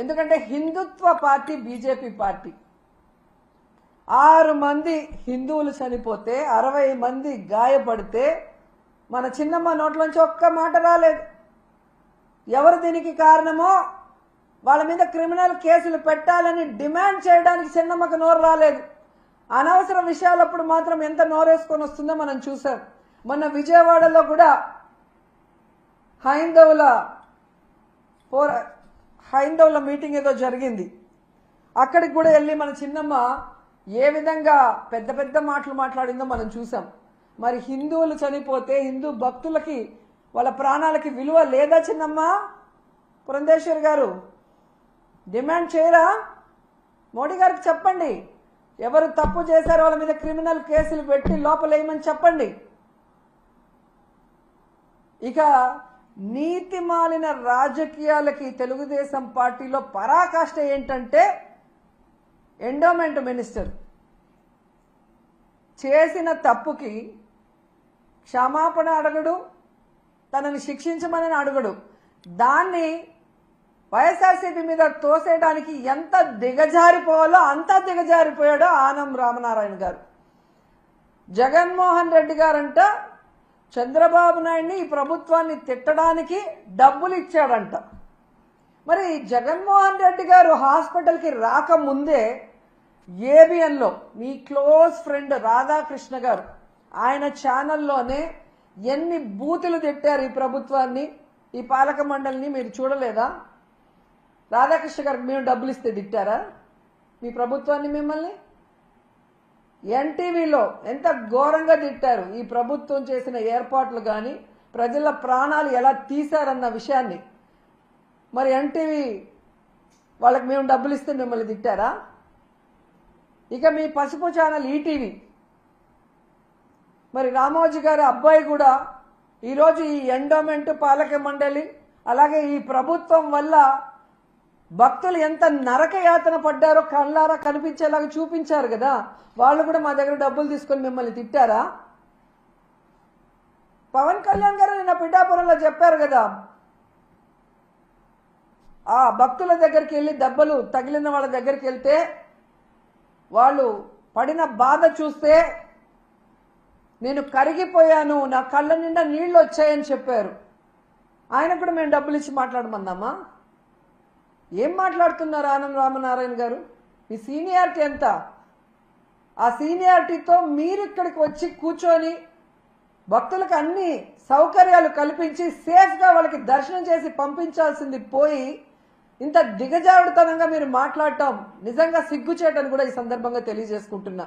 ఎందుకంటే హిందుత్వ party BJP party 6 మంది హిందువులు చనిపోతే 60 మంది గాయపడితే మన చిన్నమ్మ నోట్లోంచి ఒక్క మాట రాలేదు. ఎవరు దీనికి కారణమో వాళ్ళ మీద క్రిమినల్ కేసులు పెట్టాలని డిమాండ్ చేయడానికి చిన్నమ్మకు నోరు రాలేదు. అనవసర విషయాలప్పుడు మాత్రం ఎంత నోరేసుకొని వస్తుందో మనం చూసాం. మొన్న విజయవాడలో కూడా హైందవుల మీటింగ్ ఏదో జరిగింది. అక్కడికి కూడా వెళ్ళి మన చిన్నమ్మ ఏ విధంగా పెద్ద పెద్ద మాటలు మాట్లాడిందో మనం చూసాం. మరి హిందువులు చనిపోతే హిందూ భక్తులకి వాళ్ళ ప్రాణాలకి విలువ లేదా చిన్నమ్మ? పురంధేశ్వరి గారు డిమాండ్ చేయరా? మోడీ గారికి చెప్పండి, ఎవరు తప్పు చేశారో వాళ్ళ మీద క్రిమినల్ కేసులు పెట్టి లోపలేయమని చెప్పండి. ఇక నీతి మాలిన రాజకీయాలకి తెలుగుదేశం పార్టీలో పరాకాష్ట ఏంటంటే ఎండోమెంట్ మినిస్టర్ చేసిన తప్పుకి క్షమాపణ అడగడు, తనని శిక్షించమని అడగడు. దాన్ని వైఎస్ఆర్సీపీ మీద తోసేయడానికి ఎంత దిగజారిపోవాలో అంత దిగజారిపోయాడో ఆనం రామనారాయణ గారు. జగన్మోహన్ రెడ్డి గారంట చంద్రబాబు నాయుడిని ఈ ప్రభుత్వాన్ని తిట్టడానికి డబ్బులు ఇచ్చాడంట. మరి జగన్మోహన్ రెడ్డి గారు హాస్పిటల్కి రాకముందే ఏబిఎన్లో మీ క్లోజ్ ఫ్రెండ్ రాధాకృష్ణ గారు ఆయన ఛానల్లోనే ఎన్ని బూతులు తిట్టారు ఈ ప్రభుత్వాన్ని, ఈ పాలక మండలిని మీరు చూడలేదా? రాధాకృష్ణ గారికి మేము డబ్బులు ఇస్తే తిట్టారా మీ ప్రభుత్వాన్ని? మిమ్మల్ని ఎన్టీవీలో ఎంత ఘోరంగా తిట్టారు ఈ ప్రభుత్వం చేసిన ఏర్పాట్లు కానీ ప్రజల ప్రాణాలు ఎలా తీశారన్న విషయాన్ని. మరి ఎన్టీవీ వాళ్ళకి మేము డబ్బులు ఇస్తే మిమ్మల్ని తిట్టారా? ఇక మీ పసుపు ఛానల్ ఈటీవీ, మరి రామోజీ గారి అబ్బాయి కూడా ఈరోజు ఈ ఎండోమెంట్ పాలక మండలి అలాగే ఈ ప్రభుత్వం వల్ల భక్తులు ఎంత నరకయాతన పడ్డారో కళ్ళారా కనిపించేలాగా చూపించారు కదా. వాళ్ళు కూడా మా దగ్గర డబ్బులు తీసుకొని మిమ్మల్ని తిట్టారా? పవన్ కళ్యాణ్ గారు నిన్న పిఠాపురంలో చెప్పారు కదా, ఆ భక్తుల దగ్గరికి వెళ్ళి దెబ్బలు తగిలిన వాళ్ళ దగ్గరికి వెళ్తే వాళ్ళు పడిన బాధ చూస్తే నేను కరిగిపోయాను, నా కళ్ళ నిండా నీళ్లు వచ్చాయని చెప్పారు. ఆయన కూడా మేము డబ్బులు ఇచ్చి మాట్లాడమన్నామా? ఏం మాట్లాడుతున్నారు ఆనం రామనారాయణ గారు? మీ సీనియారిటీ ఎంత? ఆ సీనియారిటీతో మీరు ఇక్కడికి వచ్చి కూర్చొని భక్తులకు అన్ని సౌకర్యాలు కల్పించి సేఫ్గా వాళ్ళకి దర్శనం చేసి పంపించాల్సింది పోయి ఇంత దిగజారుడుతనంగా మీరు మాట్లాడటం నిజంగా సిగ్గుచేటని కూడా ఈ సందర్భంగా తెలియజేసుకుంటున్నా.